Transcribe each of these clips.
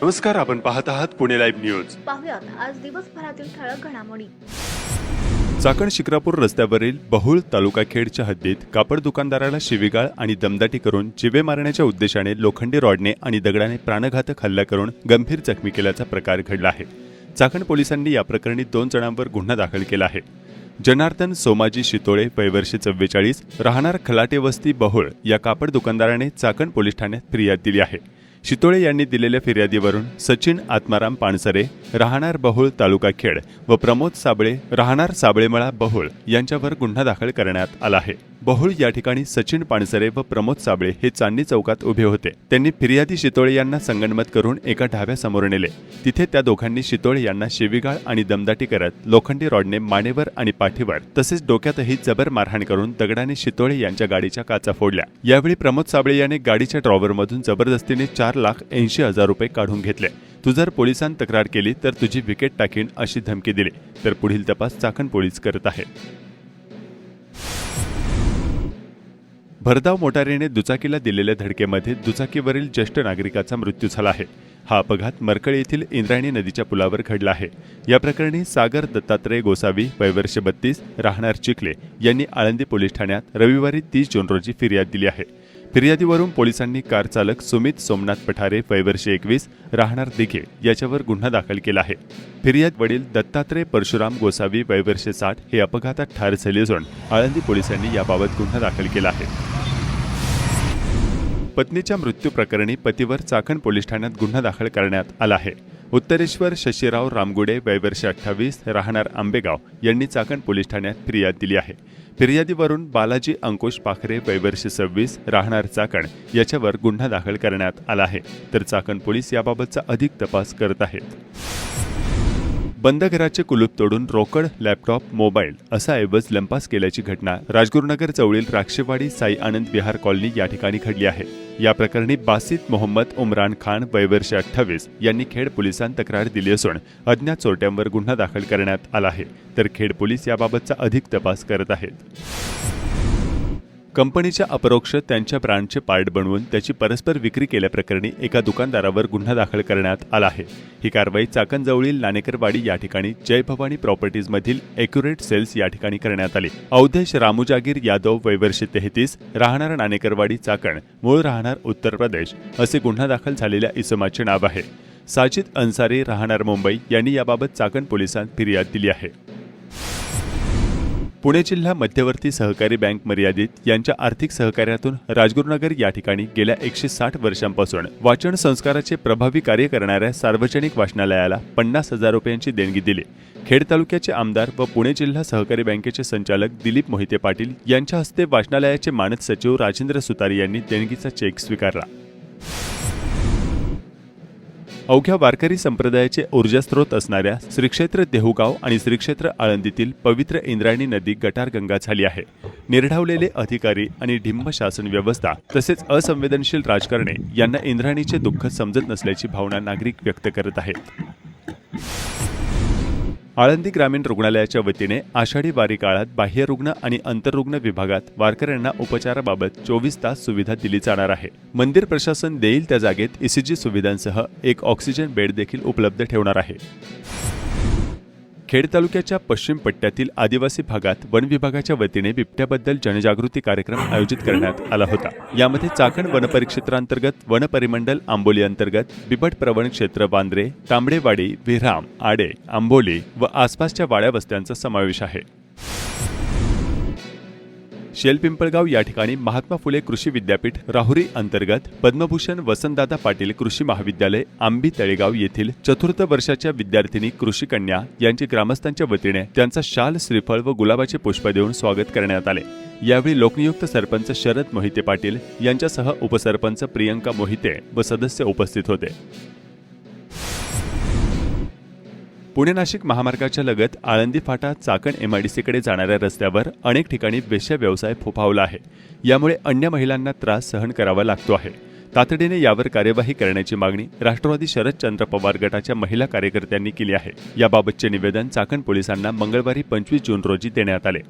नमस्कार, आपण पाहत आहात पुणे लाईव्ह न्यूज. पाहुयात आज दिवसभरातील ठळक घडामोडी. चाकण शिक्रापूर रस्त्यावरील बहुळ तालुका खेडच्या हद्दीत कापड दुकानदाराला शिवीगाळ आणि दमदाटी करून जिवे मारण्याच्या उद्देशाने लोखंडी रॉडने आणि दगडाने प्राणघातक हल्ला करून गंभीर जखमी केल्याचा प्रकार घडला आहे. चाकण पोलिसांनी या प्रकरणी 2 जणांवर गुन्हा दाखल केला आहे. जनार्दन सोमाजी शितोळे वय वर्ष 44 राहणार खलाटे वस्ती बहुळ या कापड दुकानदाराने चाकण पोलीस ठाण्यात फिर्याद दिली आहे. शितोळे यांनी दिलेल्या फिर्यादीवरून सचिन आत्माराम पानसरे राहणार बहुळ तालुका खेड व प्रमोद साबळे राहणार साबळेमळा बहुळ यांच्यावर गुन्हा दाखल करण्यात आला आहे. बहुळ या ठिकाणी सचिन पानसरे व प्रमोद साबळे हे चांदणी चौकात उभे होते. त्यांनी फिर्यादी शितोळे यांना संगनमत करून एका ढाब्यासमोर नेले. तिथे त्या दोघांनी शितोळे यांना शिवीगाळ आणि दमदाटी करत लोखंडी रॉडने मानेवर आणि पाठीवर तसेच डोक्यातही जबर मारहाण करून दगडाने शितोळे यांच्या गाडीच्या काचा फोडल्या. यावेळी प्रमोद साबळे याने गाडीच्या ड्रॉवरमधून जबरदस्तीने 4,80,000 रुपये काढून घेतले. तू जर पोलिसांत तक्रार केली तर तुझी विकेट टाकीन अशी धमकी दिली. तर पुढील तपास चाकण पोलीस करत आहेत. भरधाव मोटारीने दुचाकीला दिलेल्या धडकेमध्ये दुचाकीवरील ज्येष्ठ नागरिकाचा मृत्यू झाला आहे. हा अपघात मरकळ येथील इंद्रायणी नदीच्या पुलावर घडला आहे. या प्रकरणी सागर दत्तात्रय गोसावी वय वर्ष 32 राहणार चिखले यांनी आळंदी पोलीस ठाण्यात रविवारी 30 जून रोजी फिर्याद दिली आहे. फिर्यादीवरून पोलिसांनी कार चालक सुमित सोमनाथ पठारे वय वर्ष 21 राहणार दिघे याच्यावर गुन्हा दाखल केला आहे. फिर्याद वडील दत्तात्रय परशुराम गोसावी वय वर्ष 60 हे अपघातात ठार झाले असून आळंदी पोलिसांनी याबाबत गुन्हा दाखल केला आहे. पत्नीच्या मृत्यू प्रकरणी पतीवर चाकण पोलीस ठाण्यात गुन्हा दाखल करण्यात आला आहे. उत्तरेश्वर शशीराव रामगुडे वय वर्ष 28 राहणार आंबेगाव यांनी चाकण पोलीस ठाण्यात फिर्याद दिली आहे. फिर्यादीवरून बालाजी अंकुश पाखरे वय वर्ष 26 राहणार चाकण याच्यावर गुन्हा दाखल करण्यात आला आहे. तर चाकण पोलीस याबाबतचा अधिक तपास करत आहेत. बंद घराचे कुलूप तोडून रोकड, लॅपटॉप, मोबाईल असा ऐवज लंपास केल्याची घटना राजगुरुनगर जवळील राक्षेवाडी साई आनंद विहार कॉलनी या ठिकाणी घडली आहे. या प्रकरणी बासित मोहम्मद उमरान खान वय वर्ष 28 यांनी खेड पोलिसांत तक्रार दिली असून अज्ञात चोरट्यांवर गुन्हा दाखल करण्यात आला आहे. तर खेड पोलीस याबाबतचा अधिक तपास करत आहेत. कंपनीच्या अपरोक्ष त्यांच्या ब्रँडचे पार्ट बनवून त्याची परस्पर विक्री केल्याप्रकरणी एका दुकानदारावर गुन्हा दाखल करण्यात आला आहे. ही कारवाई चाकणजवळील नाणेकरवाडी या ठिकाणी जय भवानी प्रॉपर्टीजमधील एक्युरेट सेल्स या ठिकाणी करण्यात आली. अवधेश रामूजागीर यादव वय वर्ष 33 राहणार नाणेकरवाडी चाकण मूळ राहणार उत्तर प्रदेश असे गुन्हा दाखल झालेल्या इसमाचे नाव आहे. साजिद अन्सारी राहणार मुंबई यांनी याबाबत चाकण पोलिसांत फिर्याद दिली आहे. पुणे जिल्हा मध्यवर्ती सहकारी बँक मर्यादित यांच्या आर्थिक सहकार्यातून राजगुरुनगर या ठिकाणी गेल्या 160 वर्षांपासून वाचन संस्काराचे प्रभावी कार्य करणाऱ्या सार्वजनिक वाचनालयाला 50,000 रुपयांची देणगी दिली. खेड तालुक्याचे आमदार व पुणे जिल्हा सहकारी बँकेचे संचालक दिलीप मोहिते पाटील यांच्या हस्ते वाचनालयाचे मानद सचिव राजेंद्र सुतारी यांनी देणगीचा चेक स्वीकारला. अवघ्या वारकरी संप्रदायाचे ऊर्जास्त्रोत असणाऱ्या श्रीक्षेत्र देहुगाव आणि श्रीक्षेत्र आळंदीतील पवित्र इंद्रायणी नदी गटारगंगा झाली आहे. निर्ढावलेले अधिकारी आणि ढिम्म शासन व्यवस्था तसेच असंवेदनशील राजकारणे यांना इंद्रायणीचे दुःख समजत नसल्याची भावना नागरिक व्यक्त करत आहेत. आळंदी ग्रामीण रुग्णालयाच्या वतीने आषाढी वारी काळात बाह्यरुग्ण आणि अंतरुग्ण विभागात वारकऱ्यांना उपचाराबाबत 24 तास सुविधा दिली जाणार आहे. मंदिर प्रशासन देईल त्या जागेत ECG सुविधांसह एक ऑक्सिजन बेड देखील उपलब्ध ठेवणार आहे. खेड तालुक्याच्या पश्चिम पट्ट्यातील आदिवासी भागात वन विभागाच्या वतीने बिबट्याबद्दल जनजागृती कार्यक्रम आयोजित करण्यात आला होता. यामध्ये चाकण वनपरिक्षेत्रांतर्गत वनपरिमंडल आंबोली अंतर्गत बिबट प्रवण क्षेत्र वांद्रे, तांबडेवाडी, विराम, आडे, आंबोली व आसपासच्या वाड्या वस्त्यांचा समावेश आहे. शेलपिंपळगाव या ठिकाणी महात्मा फुले कृषी विद्यापीठ राहुरी अंतर्गत पद्मभूषण वसंतदादा पाटील कृषी महाविद्यालय आंबी तळेगाव येथील 4th वर्षाच्या विद्यार्थिनी कृषी कन्या यांची ग्रामस्थांच्या वतीने त्यांचा शाल, श्रीफळ व गुलाबाचे पुष्प देऊन स्वागत करण्यात आले. यावेळी लोकनियुक्त सरपंच शरद मोहिते पाटील यांच्यासह उपसरपंच प्रियंका मोहिते व सदस्य उपस्थित होते. पुणे नाशिक महामार्गाच्या लगत आळंदी फाटा चाकण MIDCकडे जाणाऱ्या रस्त्यावर अनेक ठिकाणी वेश्या व्यवसाय फोफावला आहे. यामुळे अन्य महिलांना त्रास सहन करावा लागतो आहे. तातडीने यावर कार्यवाही करण्याची मागणी राष्ट्रवादी शरदचंद्र पवार गटाच्या महिला कार्यकर्त्यांनी केली आहे. याबाबतचे निवेदन चाकण पोलिसांना मंगळवारी 25 जून रोजी देण्यात आले.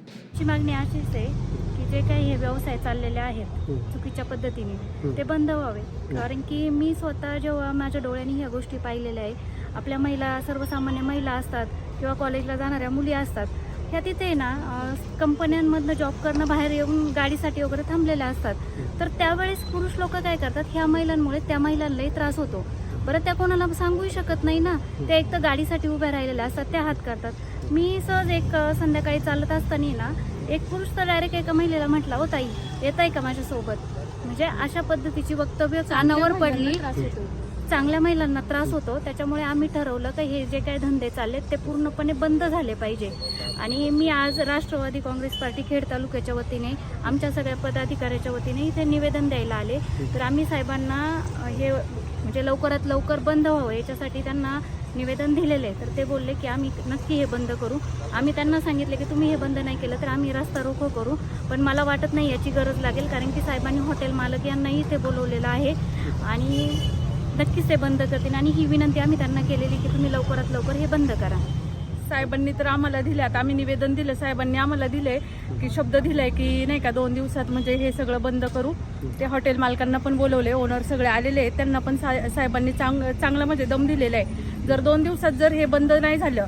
मागणी अशीच आहे की जे काही हे व्यवसाय चाललेले आहेत चुकीच्या पद्धतीने ते बंद व्हावे. कारण की मी स्वतः जेव्हा माझ्या डोळ्यांनी ह्या गोष्टी पाहिलेल्या आहे, आपल्या महिला, सर्वसामान्य महिला असतात किंवा कॉलेजला जाणाऱ्या मुली असतात, ह्या तिथे ना कंपन्यांमधनं जॉब करणं, बाहेर येऊन गाडीसाठी वगैरे थांबलेल्या असतात. तर त्यावेळेस पुरुष लोक काय करतात, ह्या महिलांमुळे त्या महिलांनाही त्रास होतो. बरं, त्या कोणाला सांगूही शकत नाही ना, त्या एक तर गाडीसाठी उभ्या राहिलेल्या असतात, त्या हात करतात. मी सहज एक संध्याकाळी चालत असताना ना एक पुरुष तर डायरेक्ट एका महिलेला म्हटला, "ओ ताई, येत आहे का माझ्यासोबत?" म्हणजे अशा पद्धतीची वक्तव्य कानावर पडली. चांगल्या महिलांना त्रास होतो. त्याच्यामुळे आम्ही ठरवलं की हे जे काही धंदे चाललेत ते पूर्णपणे बंद झाले पाहिजे. आणि मी आज राष्ट्रवादी काँग्रेस पार्टी खेड तालुक्याच्या वतीने, आमच्या सगळ्या पदाधिकाऱ्याच्या वतीने इथे निवेदन द्यायला आले. तर आम्ही साहेबांना हे म्हणजे लवकरात लवकर बंद व्हावं याच्यासाठी त्यांना निवेदन दिलेले आहे. तर ते बोलले की आम्ही नक्की हे बंद करू. आम्ही त्यांना सांगितले की तुम्ही हे बंद नाही केलं तर आम्ही रस्ता रोको करू. पण मला वाटत नाही याची गरज लागेल, कारण की साहेबांनी हॉटेल मालक यांनाही इथे बोलवलेलं आहे आणि नक्कीच ते बंद करतील. आणि ही विनंती आम्ही त्यांना केलेली की तुम्ही लवकरात लवकर हे बंद करा. साहेबांनी तर आम्हाला दिले, आता आम्ही निवेदन दिलं, साहेबांनी आम्हाला दिले की शब्द दिलाय की नाही का 2 दिवसात म्हणजे हे सगळं बंद करू. ते हॉटेल मालकांना पण बोलवले, ओनर सगळे आलेले आहेत, त्यांना पण साहेबांनी चांगलं म्हणजे दम दिलेला आहे. जर 2 दिवसात जर हे बंद नाही झालं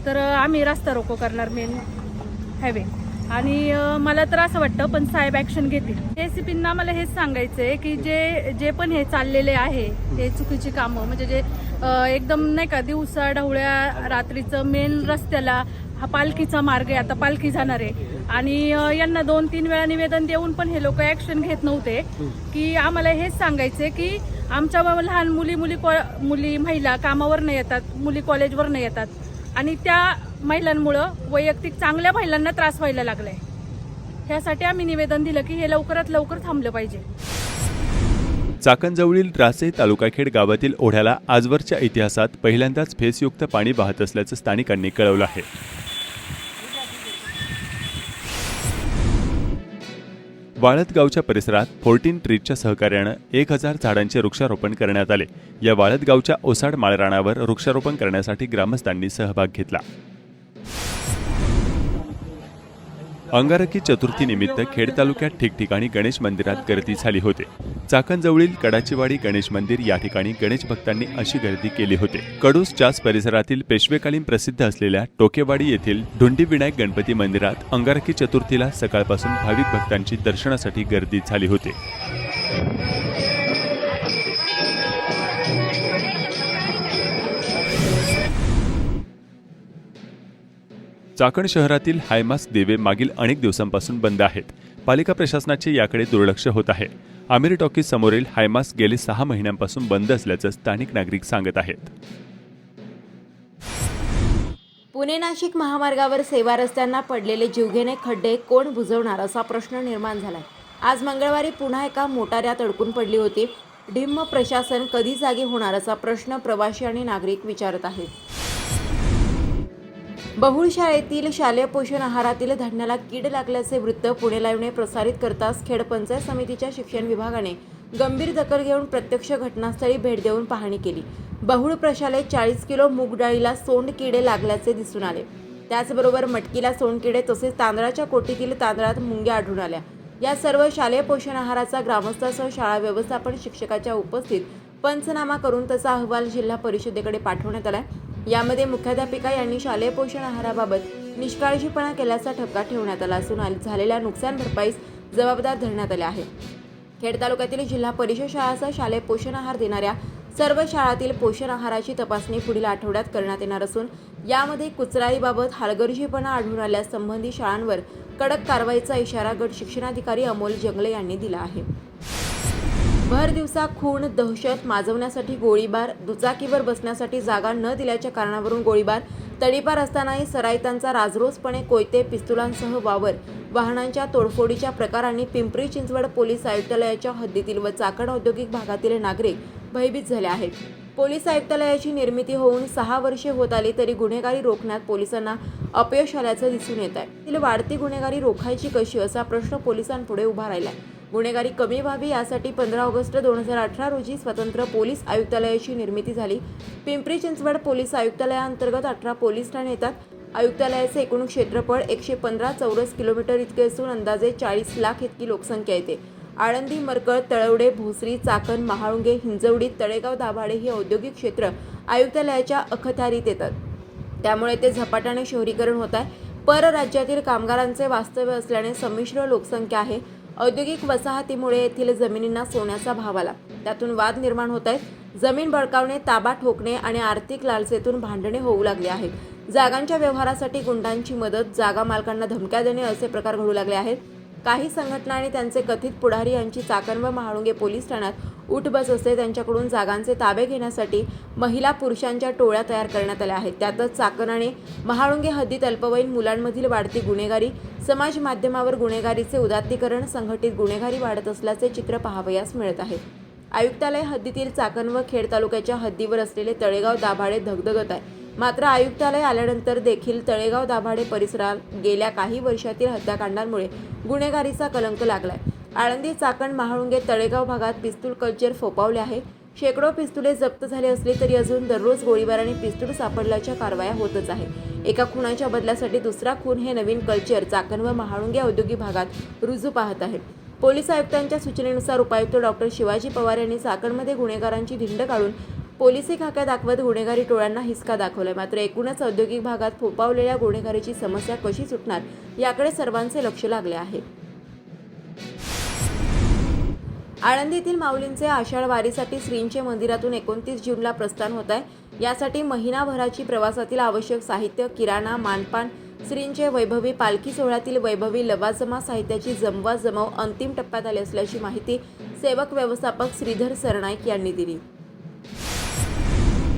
तर आम्ही रस्ता रोको करणार मेन हायवे. आणि मला तर असं वाटतं पण साहेब ॲक्शन घेतील. एसीपींना मला हेच सांगायचं आहे की जे पण हे चाललेले आहे हे चुकीची कामं, म्हणजे जे एकदम नाही का दिवसा ढवळ्या रात्रीचं मेन रस्त्याला हा पालखीचा मार्ग आहे, आता पालखी जाणार आहे आणि यांना 2-3 वेळा निवेदन देऊन पण हे लोक ॲक्शन घेत नव्हते. की आम्हाला हेच सांगायचं आहे की आमच्या लहान मुली महिला कामावर नाही येतात, मुली कॉलेजवर नाही येतात आणि त्या महिलांमुळं वैयक्तिक चांगल्या महिलांना त्रास व्हायला लागलाय. ह्यासाठी आम्ही निवेदन दिलं की हे लवकरात लवकर थांबलं पाहिजे. चाकणजवळील रासे तालुकाखेड गावातील ओढ्याला आजवरच्या इतिहासात पहिल्यांदाच फेसयुक्त पाणी वाहत असल्याचं स्थानिकांनी कळवलं आहे. वाळत गावच्या परिसरात 14 ट्रीजच्या सहकार्यानं 1000 झाडांचे वृक्षारोपण करण्यात आले. या वाळत गावच्या ओसाड माळरानावर वृक्षारोपण करण्यासाठी ग्रामस्थांनी सहभाग घेतला. अंगारकी चतुर्थीनिमित्त खेड तालुक्यात ठिकठिकाणी गणेश मंदिरात गर्दी झाली होती. चाकणजवळील कडाचीवाडी गणेश मंदिर या ठिकाणी गणेश भक्तांनी अशी गर्दी केली होती. कडूस चास परिसरातील पेशवेकालीन प्रसिद्ध असलेल्या टोकेवाडी येथील ढुंडी विनायक गणपती मंदिरात अंगारकी चतुर्थीला सकाळपासून भाविक भक्तांची दर्शनासाठी गर्दी झाली होती. चाकण शहरातील हायमास्क दिवे मागील अनेक दिवसांपासून बंद आहेत. पालिका प्रशासनाचे याकडे दुर्लक्ष होत आहे. आमिर टॉकीज समोरील हायमास्क गेले 6 महिन्यांपासून बंद असल्याचं स्थानिक नागरिक सांगत आहेत. पुणे नाशिक महामार्गावर सेवा रस्त्यांना पडलेले जीवघेणे खड्डे कोण बुजवणार असा प्रश्न निर्माण झालाय. आज मंगळवारी पुन्हा एका मोटाऱ्यात अडकून पडली होती. ढिम्म प्रशासन कधी जागे होणार असा प्रश्न प्रवासी आणि नागरिक विचारत आहेत. बहुळ शाळेतील शालेय पोषण आहारातील धान्याला कीड लागल्याचे वृत्त पुणे लाईव्हने प्रसारित करताच खेड पंचायत समितीच्या शिक्षण विभागाने गंभीर दखल घेऊन प्रत्यक्ष घटनास्थळी भेट देऊन पाहणी केली. बहुळ प्रशालेत 40 किलो मूग डाळीला सोंड किडे लागल्याचे दिसून आले. त्याचबरोबर मटकीला सोंड किडे तसेच तांदळाच्या कोटीतील तांदळात मुंग्या आढळून आल्या. या सर्व शालेय पोषण आहाराचा ग्रामस्थांसह शाळा व्यवस्थापन शिक्षकाच्या उपस्थित पंचनामा करून त्याचा अहवाल जिल्हा परिषदेकडे पाठवण्यात आला. यामध्ये मुख्याध्यापिका यांनी शालेय पोषण आहाराबाबत निष्काळजीपणा केल्याचा ठपका ठेवण्यात आला असून झालेल्या नुकसान भरपाईस जबाबदार धरण्यात आले आहे. खेड तालुक्यातील जिल्हा परिषद शाळांसह शालेय पोषण आहार देणाऱ्या सर्व शाळांतील पोषण आहाराची तपासणी पुढील आठवड्यात करण्यात येणार असून यामध्ये कुचराईबाबत हलगर्जीपणा आढळून आल्यास संबंधित शाळांवर कडक कारवाईचा इशारा गट शिक्षणाधिकारी अमोल जंगले यांनी दिला आहे. भर दिवसा खून, दहशत माजवण्यासाठी गोळीबार, दुचाकीवर बसण्यासाठी जागा न दिल्याच्या कारणावरून गोळीबार, तडीपार असतानाही सराईतांचा राजरोसपणे कोयते, पिस्तुलांसह वावर, वाहनांच्या तोडफोडीच्या प्रकारांनी पिंपरी चिंचवड पोलीस आयुक्तालयाच्या हद्दीतील व चाकण औद्योगिक भागातील नागरिक भयभीत झाले आहेत. पोलीस आयुक्तालयाची निर्मिती होऊन 6 वर्षे होत आली तरी गुन्हेगारी रोखण्यात पोलिसांना अपयश आल्याचं दिसून येत आहे. तिला वाढती गुन्हेगारी रोखायची कशी असा प्रश्न पोलिसांपुढे उभा राहिला. गुन्हेगारी कमी व्हावी यासाठी 15 ऑगस्ट 2018 रोजी स्वतंत्र पोलीस आयुक्तालयाची निर्मिती झाली. पिंपरी चिंचवड पोलीस आयुक्तालयाअंतर्गत 18 पोलीस ठाणे येतात. आयुक्तालयाचे एकूण क्षेत्रफळ 115 चौरस किलोमीटर इतके असून अंदाजे 40 लाख इतकी लोकसंख्या येते. आळंदी, मरकळ, तळवडे, भोसरी, चाकण, महाळुंगे, हिंजवडी, तळेगाव, दाभाडे ही औद्योगिक क्षेत्र आयुक्तालयाच्या अखत्यारीत येतात. त्यामुळे ते झपाट्याने शहरीकरण होत आहे. परराज्यातील कामगारांचे वास्तव्य असल्याने संमिश्र लोकसंख्या आहे. औद्योगिक वसाहतीमुळे येथील जमिनींना सोन्याचा भाव आला. त्यातून वाद निर्माण होत आहेत. जमीन बळकावणे, ताबा ठोकणे आणि आर्थिक लालसेतून भांडणे होऊ लागले आहेत. जागांच्या व्यवहारासाठी गुंडांची मदत, जागा मालकांना धमक्या देणे असे प्रकार घडू लागले आहेत. काही संघटना आणि त्यांचे कथित पुढारी यांची चाकण व महाळुंगे पोलीस ठाण्यात उठबस असते. त्यांच्याकडून जागांचे ताबे घेण्यासाठी महिला पुरुषांच्या टोळ्या तयार करण्यात आल्या आहेत. त्यातच चाकण आणि महाळुंगे हद्दीत अल्पवयीन मुलांमधील वाढती गुन्हेगारी, समाज माध्यमावर गुन्हेगारीचे उदात्तीकरण, संघटित गुन्हेगारी वाढत असल्याचे चित्र पाहावयास मिळत आहे. आयुक्तालय हद्दीतील चाकण व खेड तालुक्याच्या हद्दीवर असलेले तळेगाव, दाभाडे धगधगत आहे. मात्र आयुक्तालय आल्यानंतर देखील तळेगाव, दाभाडे परिसरात गेल्या काही वर्षातील हत्याकांडांमुळे गुन्हेगारीचा कलंक लागलाय. आळंदी, चाकण, महाळुंगे, तळेगाव भागात पिस्तूल कल्चर फोपावले आहे. शेकडो पिस्तुले जप्त झाले असली तरी अजून दररोज गोळीबार आणि पिस्तूल सापडल्याच्या कारवाया होतच आहे. एका खुनाच्या बदल्यासाठी दुसरा खून हे नवीन कल्चर चाकण व महाळुंगे औद्योगिक भागात रुजू पाहत आहे. पोलीस आयुक्तांच्या सूचनेनुसार उपायुक्त डॉक्टर शिवाजी पवार यांनी चाकणमध्ये गुन्हेगारांची धिंड काढून पोलिसी खाक्या दाखवत गुन्हेगारी टोळ्यांना हिसका दाखवलाय. मात्र एकूणच औद्योगिक भागात फोपावलेल्या गुन्हेगारीची समस्या कशी सुटणार याकडे सर्वांचे लक्ष लागले आहे. आळंदीतील माऊलींचे आषाढ वारीसाठी श्रींचे मंदिरातून 29 जूनला प्रस्थान होत आहे. यासाठी महिनाभराची प्रवासातील आवश्यक साहित्य, किराणा, मानपान, श्रींचे वैभवी पालखी सोहळ्यातील वैभवी लवाजमा साहित्याची जमवाजमव अंतिम टप्प्यात आली असल्याची माहिती सेवक व्यवस्थापक श्रीधर सरनाईक यांनी दिली.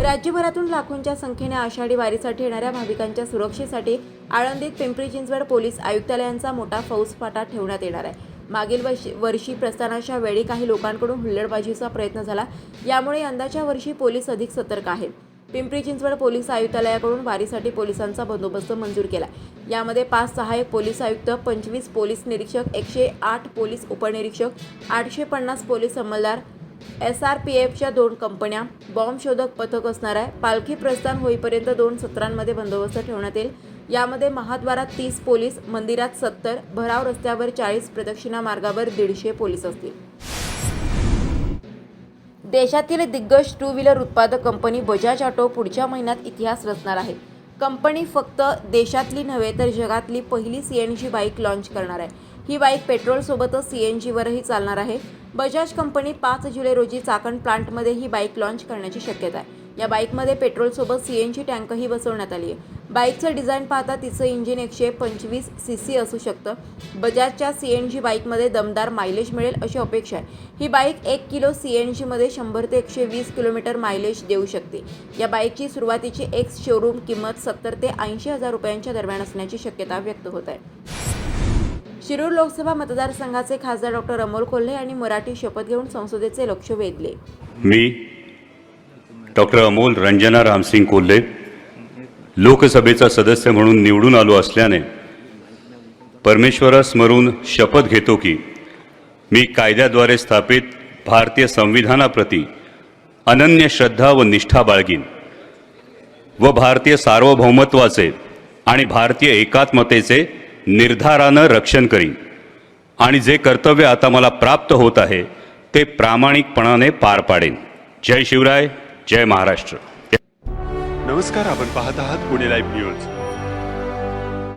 राज्यभरातून लाखोंच्या संख्येने आषाढी वारीसाठी येणाऱ्या भाविकांच्या सुरक्षेसाठी आळंदीत पिंपरी चिंचवड पोलीस आयुक्तालयांचा मोठा फौजफाटा ठेवण्यात येणार आहे. मागील वर्षी प्रस्थानाच्या वेळी काही लोकांकडून हुल्लडबाजीचा प्रयत्न झाला. यामुळे यंदाच्या वर्षी पोलीस अधिक सतर्क आहेत. पिंपरी चिंचवड पोलीस आयुक्तालयाकडून वारीसाठी पोलिसांचा बंदोबस्त मंजूर केला. यामध्ये 5 सहाय्यक पोलीस आयुक्त, 25 पोलीस निरीक्षक, 108 पोलीस उपनिरीक्षक, 850 पोलीस अंमलदार, SRPFच्या 2 कंपन्या, बॉम्ब शोधक पथक असणार आहे. पालखी प्रस्थान होईपर्यंत 2 सत्रांमध्ये बंदोबस्त ठेवण्यात येईल. यामध्ये महाद्वारात 30 पोलीस, मंदिरात 70, भराव रस्त्यावर 40, प्रदक्षिणा मार्गावर 150 पोलीस असतील. देशातील दिग्गज 2 व्हीलर उत्पादक कंपनी बजाज ऑटो पुढच्या महिन्यात इतिहास रचणार आहे. कंपनी फक्त देशातली नव्हे तर जगातली पहिली CNG बाईक लॉन्च करणार आहे. ही बाईक पेट्रोलसोबतच CNGवरही चालणार आहे. बजाज कंपनी 5 जुलै रोजी चाकण प्लांटमध्ये ही बाईक लॉन्च करण्याची शक्यता आहे. या बाईकमध्ये पेट्रोलसोबत CNG टँकही बसवण्यात आली आहे. बाईकचं डिझाईन पाहता तिचं इंजिन 125 cc असू शकतं. बजाजच्या CNG बाईकमध्ये दमदार मायलेज मिळेल अशी अपेक्षा आहे. ही बाईक 1 किलो CNGमध्ये 100 ते 120 किलोमीटर मायलेज देऊ शकते. या बाईकची सुरुवातीची एक्स शोरूम किंमत 70 ते 80 हजार रुपयांच्या दरम्यान असण्याची शक्यता व्यक्त होत आहे. शिरूर लोकसभा मतदारसंघाचे खासदार डॉक्टर अमोल कोल्हे यांनी मराठी शपथ घेऊन संसदेचे लक्ष वेधले. मी डॉक्टर अमोल रंजना रामसिंग कोल्हे लोकसभेचा सदस्य म्हणून निवडून आलो असल्याने परमेश्वरास स्मरून शपथ घेतो की मी कायद्याद्वारे स्थापित भारतीय संविधानाप्रती अनन्य श्रद्धा व निष्ठा बाळगीन व भारतीय सार्वभौमत्वाचे आणि भारतीय एकात्मतेचे निर्धारानं रक्षण करीन आणि जे कर्तव्य आता मला प्राप्त होत आहे ते प्रामाणिकपणाने पार पाडेन. जय शिवराय, जय महाराष्ट्र. नमस्कार, आपण पाहत आहात पुणे लाईव्ह न्यूज.